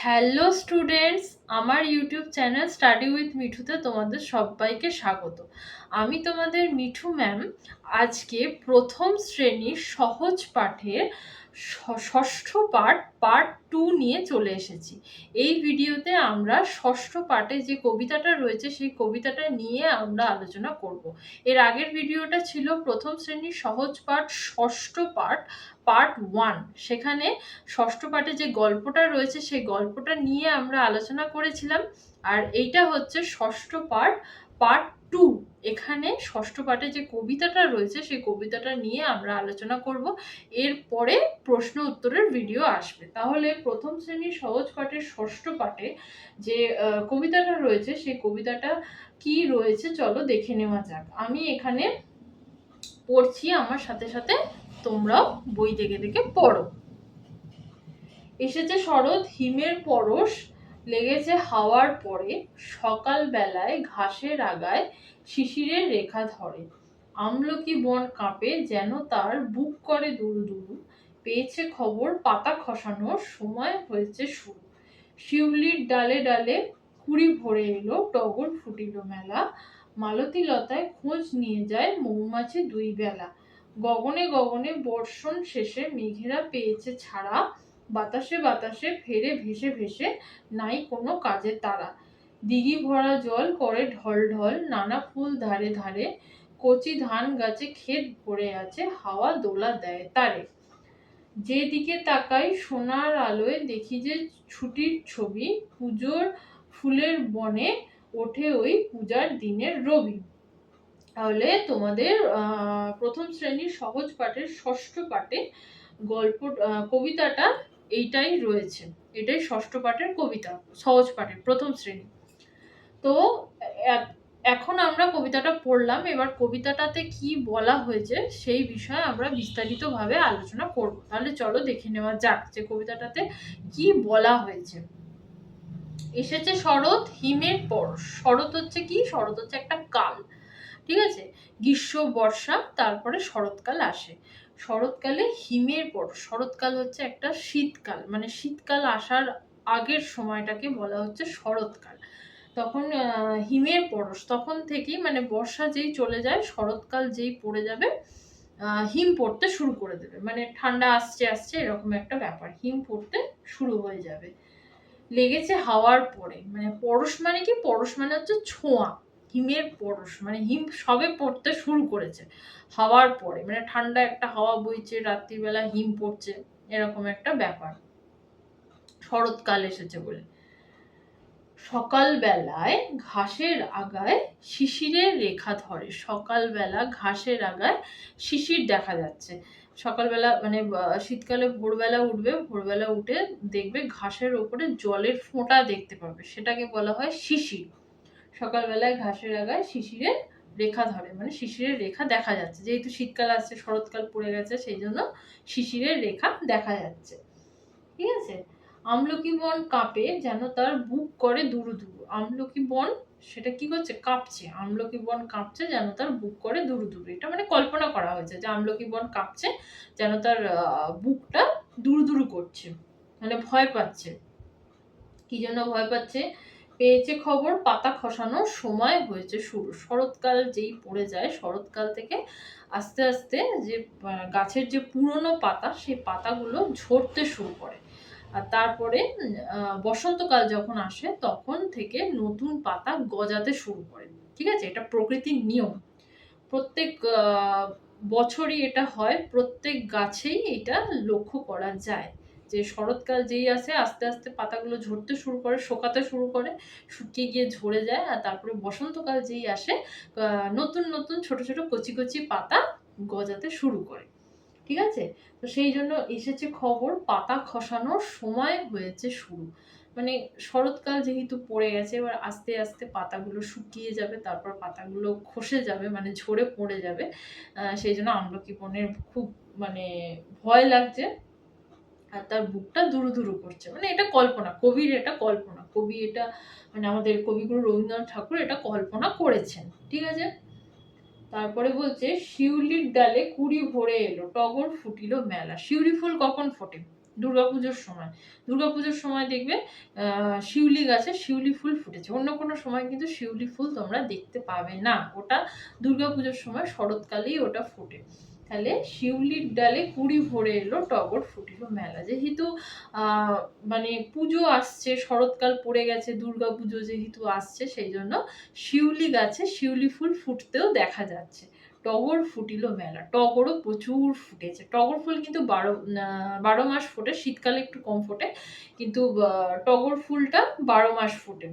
Hello students, আমার YouTube channel study with মিঠুতে তোমাদের সবাইকে স্বাগত। আমি তোমাদের মিঠু ম্যাম। আজকে প্রথম শ্রেণীর সহজ পাঠের ষষ্ঠ পার্ট 2 নিয়ে চলে এসেছি। এই ভিডিওতে আমরা ষষ্ঠ পার্টে যে কবিতাটা রয়েছে সেই কবিতাটা নিয়ে আমরা আলোচনা করব। এর আগের ভিডিওটা ছিল প্রথম শ্রেণীর সহজ পাঠ ষষ্ঠ পার্ট 1। সেখানে ষষ্ঠ পাঠে যে গল্পটা রয়েছে সেই গল্পটা নিয়ে আমরা আলোচনা করেছিলাম। আর এইটা হচ্ছে ষষ্ঠ পার্ট 2। এখানে ষষ্ঠ পাঠে যে কবিতাটা রয়েছে সেই কবিতাটা নিয়ে আমরা আলোচনা করব। এরপরে প্রশ্ন উত্তরের ভিডিও আসবে। তাহলে প্রথম শ্রেণীর সহজ পাঠের ষষ্ঠ পাঠে যে কবিতাটা রয়েছে সেই কবিতাটা কি রয়েছে চলো দেখে নেওয়া যাক। আমি এখানে পড়ছি, আমার সাথে সাথে তোমরাও বই দেখে দেখে পড়ো। এসেছে শরৎ, হিমের পরশ লেগেছে হাওয়ার পরে, সকাল বেলায় ঘাসের আগায় শিশিরের রেখা ধরে। আমলকি বন কাঁপে যেন তার বুক করে দুরু দুরু, পেয়েছে খবর পাতা খসানোর সময় হয়েছে শুরু। শিউলির ডালে ডালে কুড়ি ভরে এলো, টগর ফুটিল মেলা, মালতী লতায় খোঁজ নিয়ে যায় মৌমাছি দুই বেলা। গগনে গগনে বর্ষণ শেষে মেঘেরা পেয়েছে ছাড়া, বাতাসে বাতাসে ফেরে ভেসে ভেসে নাই কোনো কাজে তারা। দিঘি ভরা জল করে ঢল ঢল, নানা ফুল ধারে ধারে, কচি ধান গাছে ক্ষেত ভরে আছে, হাওয়া দোলা দেয় তারে। যেদিকে তাকাই সোনার আলোয় দেখি যে ছুটির ছবি, পুজোর ফুলের বনে ওঠে ওই পূজার দিনের রবি। তাহলে তোমাদের প্রথম শ্রেণীর সহজ পাঠের ষষ্ঠ পাঠে কবিতাটা এইটাই রয়েছে। এটাই ষষ্ঠ পাঠের কবিতা, সহজ পাঠের প্রথম শ্রেণী। তো এখন আমরা কবিতাটা পড়লাম, এবার কবিতাটাতে কি বলা হয়েছে সেই বিষয়ে আমরা বিস্তারিতভাবে আলোচনা করব। তাহলে চলো দেখে নেওয়া যাক যে কবিতাটাতে কি বলা হয়েছে। এসেছে শরৎ, হিমের পরশ। শরৎ হচ্ছে কি? শরৎ হচ্ছে একটা কাল, ঠিক আছে? গ্রীষ্ম, বর্ষা, তারপরে শরৎকাল আসে। শরৎকালে হিমের পরশ। শরৎকাল হচ্ছে একটা শীতকাল, মানে শীতকাল আসার আগের সময়টাকে বলা হচ্ছে শরৎকাল। তখন হিমের পরশ, তখন থেকেই মানে বর্ষা যেই চলে যায়, শরৎকাল যেই পড়ে যাবে, হিম পড়তে শুরু করে দেবে। মানে ঠান্ডা আসছে আসছে এরকম একটা ব্যাপার, হিম পড়তে শুরু হয়ে যাবে। লেগেছে হাওয়ার পরে, মানে পরশ মানে কি? পরশ মানে হচ্ছে ছোঁয়া। হিমের পরশ মানে হিম সবে পড়তে শুরু করেছে, হাওয়ার পরে মানে ঠান্ডা একটা হাওয়া বইছে, রাত্রিবেলা হিম পড়ছে, এরকম একটা ব্যাপার। শরৎকাল এসেছে বলে। সকালবেলায় ঘাসের আগায় শিশিরের রেখা ধরে। সকালবেলা ঘাসের আগায় শিশির দেখা যাচ্ছে। সকালবেলা মানে শীতকালে ভোরবেলা উঠবে, ভোরবেলা উঠে দেখবে ঘাসের ওপরে জলের ফোঁটা দেখতে পাবে, সেটাকে বলা হয় শিশির। সকালবেলায় ঘাসের আগায় শিশিরের রেখা ধরে, মানে শিশিরের রেখা দেখা যাচ্ছে। যেহেতু শীতকাল আসছে, শরৎকাল পড়ে গেছে, সেই জন্য শিশিরের রেখা দেখা যাচ্ছে, ঠিক আছে? আমলকি বন কাঁপে যেন তার বুক করে দুরু দুরু। আমলকি বন সেটা কি করছে? কাঁপছে। আমলকি বন কাঁপছে যেন তার বুক করে দুরু দুরু। এটা মানে কল্পনা করা হয়েছে যে আমলকি বন কাঁপছে যেন তার বুকটা দুরু দুরু করছে, মানে ভয় পাচ্ছে। কি জন্য ভয় পাচ্ছে? পেয়েছে খবর পাতা খসানোর সময় হয়েছে শুরু। শরৎকাল যেই পড়ে যায়, শরৎকাল থেকে আস্তে আস্তে যে গাছের যে পুরনো পাতা, সেই পাতাগুলো ঝরতে শুরু করে। আর তারপরে বসন্তকাল যখন আসে তখন থেকে নতুন পাতা গজাতে শুরু করে, ঠিক আছে? এটা প্রকৃতির নিয়ম, প্রত্যেক বছরই এটা হয়, প্রত্যেক গাছেই এটা লক্ষ্য করা যায় যে শরৎকাল যেই আসে আস্তে আস্তে পাতাগুলো ঝরতে শুরু করে, শোকাতে শুরু করে, শুকিয়ে গিয়ে ঝরে যায়। আর তারপরে বসন্তকাল যেই আসে নতুন নতুন ছোট ছোট কচি কচি পাতা গজাতে শুরু করে, ঠিক আছে? তো সেই জন্য এসেছে খবর পাতা খসানোর সময় হয়েছে শুরু। মানে শরৎকাল যেহেতু পড়ে গেছে, এবার আস্তে আস্তে পাতাগুলো শুকিয়ে যাবে, তারপর পাতাগুলো খসে যাবে, মানে ঝরে পড়ে যাবে। সেই জন্য আমলকি বনের খুব মানে ভয় লাগছে, আর তার বুকটা দুরু দুরু করছে। মানে এটা কল্পনা, কবির এটা কল্পনা, কবি এটা মানে আমাদের কবিগুরু রবীন্দ্রনাথ ঠাকুর এটা কল্পনা করেছেন, ঠিক আছে? তারপরে বলছে শিউলির ডালে কুড়ি ভরে এলো, টগর ফুটিল মেলা। শিউলি ফুল কখন ফোটে? দুর্গাপুজোর সময়। দুর্গাপুজোর সময় দেখবে শিউলি গাছে শিউলি ফুল ফুটেছে। অন্য কোনো সময় কিন্তু শিউলি ফুল তোমরা দেখতে পাবে না। ওটা দুর্গাপুজোর সময় শরৎকালেই ওটা ফোটে। তাহলে শিউলির ডালে কুড়ি ভরে এলো টগর ফুটিল মেলা। যেহেতু মানে পুজো আসছে, শরৎকাল পড়ে গেছে, দুর্গাপুজো যেহেতু আসছে, সেই জন্য শিউলি গাছে শিউলি ফুল ফুটতেও দেখা যাচ্ছে। টগর ফুটিল মেলা, টগরও প্রচুর ফুটেছে। টগর ফুল কিন্তু 12 মাস ফোটে, শীতকালে একটু কম ফোটে, কিন্তু টগর ফুলটা 12 মাস ফোটে।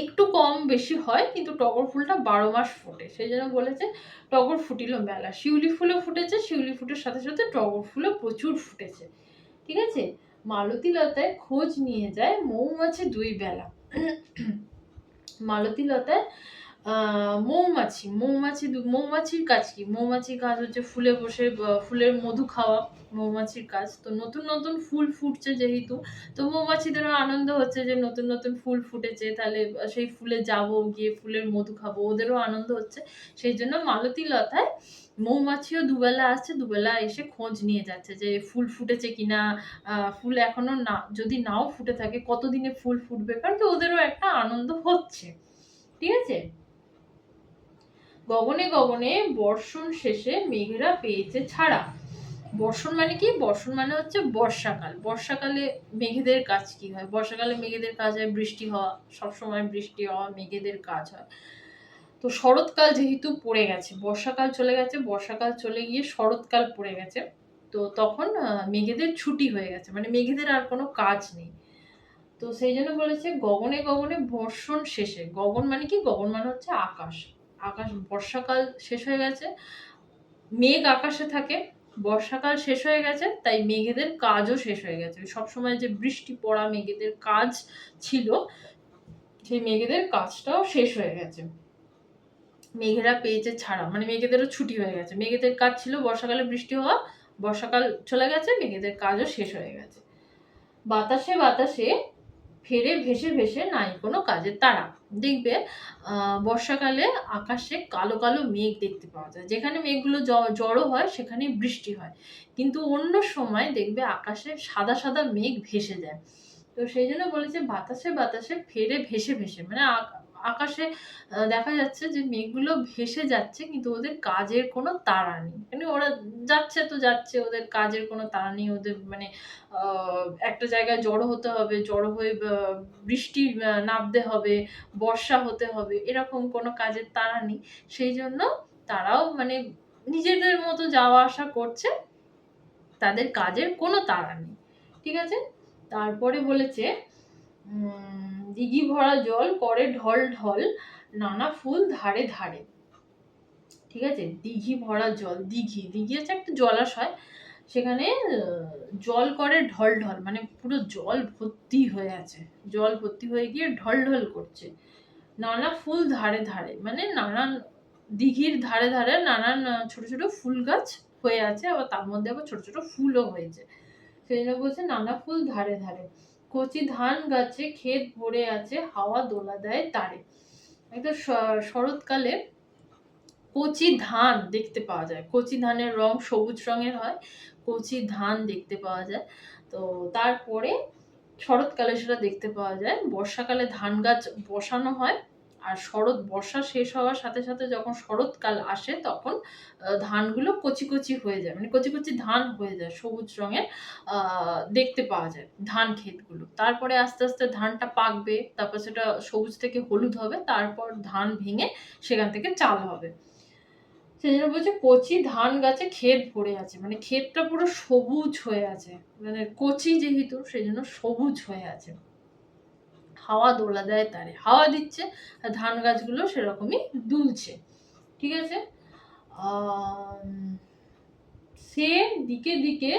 একটু কম বেশি হয়, কিন্তু টগর ফুলটা 12 মাস ফোটে। সেই জন্য বলেছে টগর ফুটিল মেলা। শিউলি ফুলও ফুটেছে, শিউলি ফুলের সাথে সাথে টগর ফুলও প্রচুর ফুটেছে। ঠিক আছে। মালতী লতায় খোঁজ নিয়ে যায় মৌমাছি 2 বেলা। মালতী লতায় মৌমাছির কাজ কি? মৌমাছির কাজ হচ্ছে ফুলে বসে ফুলের মধু খাওয়া, মৌমাছির কাজ। তো নতুন নতুন ফুল ফুটছে যেহেতু, তো মৌমাছিদেরও আনন্দ হচ্ছে যে নতুন নতুন ফুল ফুটেছে, তাহলে সেই ফুলে যাব, গিয়ে ফুলের মধু খাবো, ওদেরও আনন্দ হচ্ছে। সেই জন্য মালতী লতায় মৌমাছিও দুবেলা আসছে, দুবেলা এসে খোঁজ নিয়ে যাচ্ছে যে ফুল ফুটেছে কিনা, ফুল এখনো না, যদি নাও ফুটে থাকে কতদিনে ফুল ফুটবে, কারণ কি ওদেরও একটা আনন্দ হচ্ছে। ঠিক আছে। গগনে গগনে বর্ষণ শেষে মেঘেরা পেয়েছে ছাড়া। বর্ষণ মানে কি? বর্ষণ মানে হচ্ছে বর্ষাকাল। বর্ষাকালে মেঘেদের কাজ কি হয়? বর্ষাকালে মেঘেদের কাজ হয় বৃষ্টি হওয়া, সবসময় বৃষ্টি হওয়া মেঘেদের কাজ হয়। তো শরৎকাল যেহেতু পড়ে গেছে, বর্ষাকাল চলে গেছে, বর্ষাকাল চলে গিয়ে শরৎকাল পড়ে গেছে, তো তখন মেঘেদের ছুটি হয়ে গেছে, মানে মেঘেদের আর কোনো কাজ নেই। তো সেই জন্য বলেছে গগনে গগনে বর্ষণ শেষে। গগন মানে কি? গগন মানে হচ্ছে আকাশ। আকাশ, বর্ষাকাল শেষ হয়ে গেছে, মেঘ আকাশে থাকে, বর্ষাকাল শেষ হয়ে গেছে, তাই মেঘেদের কাজও শেষ হয়ে গেছে। সবসময় যে বৃষ্টি পড়া মেঘেদের কাজ ছিল, সেই মেঘেদের কাজটাও শেষ হয়ে গেছে। মেঘেরা পেয়েছে ছাড়া, মানে মেঘেদেরও ছুটি হয়ে গেছে। মেঘেদের কাজ ছিল বর্ষাকালে বৃষ্টি হওয়া, বর্ষাকাল চলে গেছে, মেঘেদের কাজও শেষ হয়ে গেছে। বাতাসে বাতাসে ফেরে ভেসে ভেসে নাই কোনো কাজের তারা। দেখবে বর্ষাকালে আকাশে কালো কালো মেঘ দেখতে পাওয়া যায়। যেখানে মেঘগুলো জড়ো হয় সেখানে বৃষ্টি হয়, কিন্তু অন্য সময় দেখবে আকাশে সাদা সাদা মেঘ ভেসে যায়। তো সেই জন্য বলেছে বাতাসে বাতাসে ফেরে ভেসে ভেসে, মানে আকাশে দেখা যাচ্ছে যে মেঘগুলো ভেসে যাচ্ছে, কিন্তু ওদের কাজের কোনো তাড়া নেই। মানে ওরা যাচ্ছে তো যাচ্ছে, ওদের কাজের কোনো তাড়া নেই। ওদের মানে একটা জায়গায় জড়ো হতে হবে, জড়ো হয়ে বৃষ্টি নামতে হবে, বর্ষা হতে হবে, এরকম কোনো কাজের তাড়া নেই। সেই জন্য তারাও মানে নিজেদের মতো যাওয়া আসা করছে, তাদের কাজের কোনো তাড়া নেই। ঠিক আছে। তারপরে বলেছে দিঘি ভরা জল করে ঢল ঢল, নানা ফুল ধারে ধারে। ঠিক আছে। দিঘি ভরা জল, দিঘি, দিঘি হচ্ছে একটা জলাশয়, সেখানে জল করে ঢল ঢল, মানে পুরো জল ভর্তি হয়ে আছে, জল ভর্তি হয়ে গিয়ে ঢল ঢল করছে। নানা ফুল ধারে ধারে, মানে নানান দিঘির ধারে ধারে নানান ছোট ছোট ফুল গাছ হয়ে আছে, আবার তার মধ্যে আবার ছোট ছোট ফুলও হয়েছে। সেই জন্য বলছে নানা ফুল ধারে ধারে। কচি ধান গাছে ক্ষেত ভরে আছে, হাওয়া দোলা দেয় তারে। একটা শরৎকালে কচি ধান দেখতে পাওয়া যায়। কচি ধানের রং সবুজ রঙের হয়, কচি ধান দেখতে পাওয়া যায়। তো তারপরে শরৎকালে সেটা দেখতে পাওয়া যায়। বর্ষাকালে ধান গাছ বসানো হয়, আর বর্ষা শেষ হওয়ার সাথে সাথে যখন শরৎকাল আসে তখন ধানগুলো কচি কচি হয়ে যায়, মানে কচি কচি ধান হয়ে যায়, সবুজ রঙের দেখতে পাওয়া যায় ধান ক্ষেতগুলো। তারপরে আস্তে আস্তে ধানটা পাকবে, তারপর সেটা সবুজ থেকে হলুদ হবে, তারপর ধান ভেঙে সেখান থেকে চাল হবে। সেই জন্য বলছে কচি ধান গাছে ক্ষেত ভরে আছে, মানে ক্ষেতটা পুরো সবুজ হয়ে আছে, মানে কচি যেহেতু সেই জন্য সবুজ হয়ে আছে। হাওয়া দোলা দেয় তারে, হাওয়া দিচ্ছে আর ধান গাছগুলো সেরকমই দুলছে। ঠিক আছে। সে দিকে দিকে,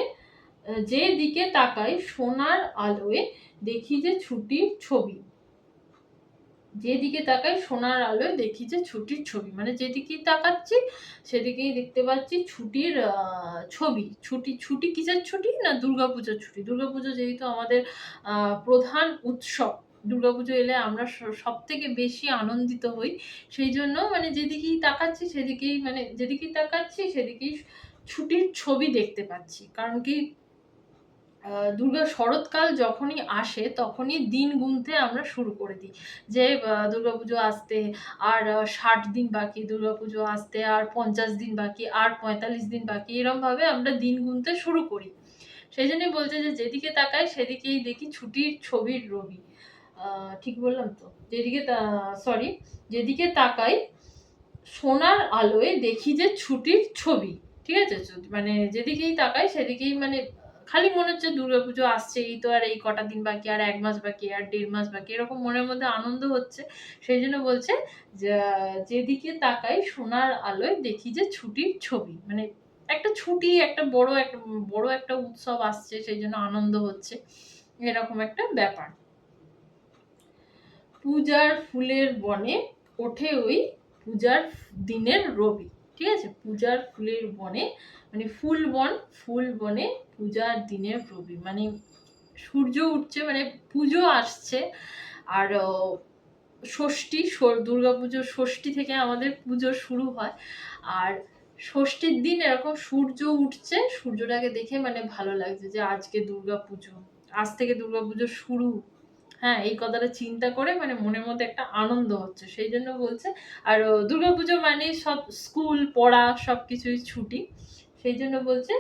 যে দিকে তাকাই সোনার আলোয় দেখি যে ছুটির ছবি। যেদিকে তাকাই সোনার আলোয় দেখি যে ছুটির ছবি, মানে যেদিকেই তাকাচ্ছি সেদিকেই দেখতে পাচ্ছি ছুটির ছবি। ছুটি, ছুটি কিসের ছুটি? না দুর্গাপুজোর ছুটি। দুর্গাপুজো যেহেতু আমাদের প্রধান উৎসব, দুর্গাপুজো এলে আমরা সব থেকে বেশি আনন্দিত হই। সেই জন্য মানে যেদিকেই তাকাচ্ছি সেদিকেই, মানে যেদিকেই তাকাচ্ছি সেদিকেই ছুটির ছবি দেখতে পাচ্ছি। কারণ কি দুর্গা শরৎকাল যখনই আসে তখনই দিন গুনতে আমরা শুরু করে দিই যে দুর্গাপুজো আসতে আর 60 দিন বাকি, দুর্গাপুজো আসতে আর 50 দিন বাকি, আর 45 দিন বাকি, এরমভাবে আমরা দিন গুনতে শুরু করি। সেই জন্যই বলছে যে যেদিকে তাকাই সেদিকেই দেখি ছুটির ছবির রবি। ঠিক বললাম তো? যেদিকে তাকাই সোনার আলোয় দেখি যে ছুটির ছবি। ঠিক আছে? মানে যেদিকেই তাকাই সেদিকেই মানে খালি মনে হচ্ছে দুর্গাপুজো আসছে, এই তো আর এই কটা দিন বাকি, আর 1 মাস বাকি, আর 1.5 মাস বাকি, এরকম মনের মধ্যে আনন্দ হচ্ছে। সেই জন্য বলছে যে যেদিকে তাকাই সোনার আলোয় দেখি যে ছুটির ছবি। মানে একটা ছুটি, একটা বড় একটা উৎসব আসছে, সেই জন্য আনন্দ হচ্ছে, এরকম একটা ব্যাপার। পূজার ফুলের বনে ওঠে ওই পূজার দিনের রবি। ঠিক আছে? পূজার ফুলের বনে মানে ফুল বনে পূজার দিনের রবি, মানে সূর্য উঠছে, মানে পুজো আসছে। আর ষষ্ঠী, দুর্গাপুজোর ষষ্ঠী থেকে আমাদের পুজো শুরু হয়। আর ষষ্ঠীর দিন এরকম সূর্য উঠছে, সূর্যটাকে দেখে মানে ভালো লাগছে যে আজকে দুর্গাপুজো, আজ থেকে দুর্গাপুজো শুরু। হ্যাঁ, এই কথাটা চিন্তা করে মানে মনের মধ্যে একটা আনন্দ হচ্ছে, সেই জন্য বলছে। আর দুর্গাপুজো মানে সব স্কুল পড়া সবকিছুই ছুটি, সেই জন্য বলছে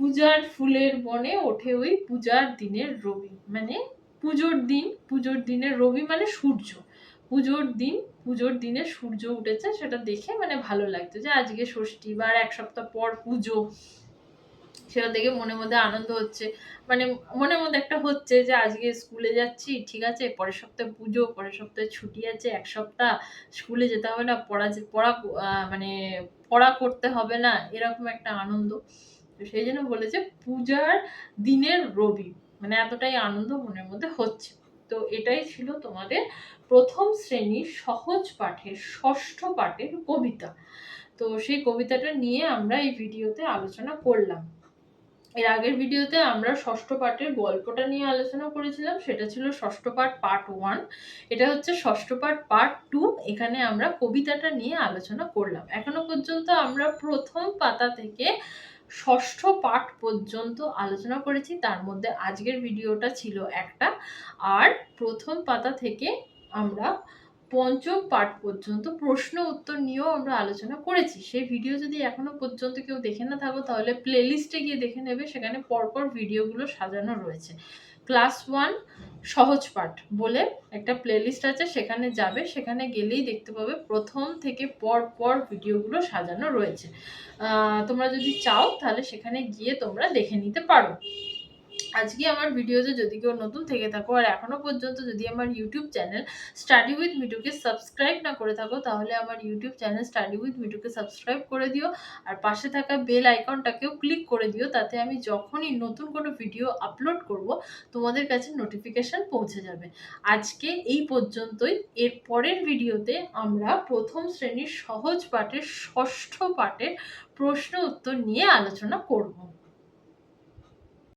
পূজার ফুলের বনে ওঠে ওই পূজার দিনের রবি। মানে পুজোর দিনের রবি মানে সূর্য। পুজোর দিনে সূর্য উঠেছে, সেটা দেখে মানে ভালো লাগছে যে আজকে ষষ্ঠী বা 1 সপ্তাহ পর পুজো, সেটা দেখে মনের মধ্যে আনন্দ হচ্ছে। মানে মনের মধ্যে একটা হচ্ছে যে আজকে স্কুলে যাচ্ছি, ঠিক আছে, পরের সপ্তাহে পুজো, পরের সপ্তাহে ছুটি আছে 1 সপ্তাহ, স্কুলে যেতে হবে না, মানে পড়া করতে হবে না, এরকম একটা আনন্দ। তো সেই জন্য বলেছে পূজার দিনের রবি, মানে এতটাই আনন্দ মনের মধ্যে হচ্ছে। তো এটাই ছিল তোমাদের প্রথম শ্রেণীর সহজ পাঠের 6ষ্ঠ পাঠের কবিতা। তো সেই কবিতাটা নিয়ে আমরা এই ভিডিওতে আলোচনা করলাম। এর আগের ভিডিওতে আমরা 6ষ্ঠ পাঠের গল্পটা নিয়ে আলোচনা করেছিলাম, সেটা ছিল 6ষ্ঠ পাঠ পার্ট 1। এটা হচ্ছে 6ষ্ঠ পাঠ পার্ট 2। এখানে আমরা কবিতাটা নিয়ে আলোচনা করলাম। এখনো পর্যন্ত আমরা প্রথম পাতা থেকে 6ষ্ঠ পাঠ পর্যন্ত আলোচনা করেছি, তার মধ্যে আজকের ভিডিওটা ছিল একটা। আর প্রথম পাতা থেকে আমরা পঞ্চম পাঠ পর্যন্ত প্রশ্ন উত্তর নিয়েও আমরা আলোচনা করেছি। সেই ভিডিও যদি এখনো পর্যন্ত কেউ দেখে না থাকো তাহলে প্লেলিস্টে গিয়ে দেখে নেবে, সেখানে পরপর ভিডিওগুলো সাজানো রয়েছে। ক্লাস 1 সহজ পাঠ বলে একটা প্লেলিস্ট আছে, সেখানে যাবে, সেখানে গেলেই দেখতে পাবে প্রথম থেকে পরপর ভিডিওগুলো সাজানো রয়েছে। তোমরা যদি চাও তাহলে সেখানে গিয়ে তোমরা দেখে নিতে পারো। আজকে আমার ভিডিওতে যদি কেউ নতুন থেকে থাকো আর এখনো পর্যন্ত যদি আমার ইউটিউব চ্যানেল স্টাডি উইথ মিঠুকে সাবস্ক্রাইব না করে থাকো, তাহলে আমার ইউটিউব চ্যানেল স্টাডি উইথ মিঠুকে সাবস্ক্রাইব করে দিও। আর পাশে থাকা বেল আইকনটাকেও ক্লিক করে দিও, তাতে আমি যখনই নতুন কোনো ভিডিও আপলোড করব তোমাদের কাছে নোটিফিকেশান পৌঁছে যাবে। আজকে এই পর্যন্তই। এর পরের ভিডিওতে আমরা প্রথম শ্রেণীর সহজ পাঠের 6ষ্ঠ পাঠের প্রশ্ন উত্তর নিয়ে আলোচনা করব।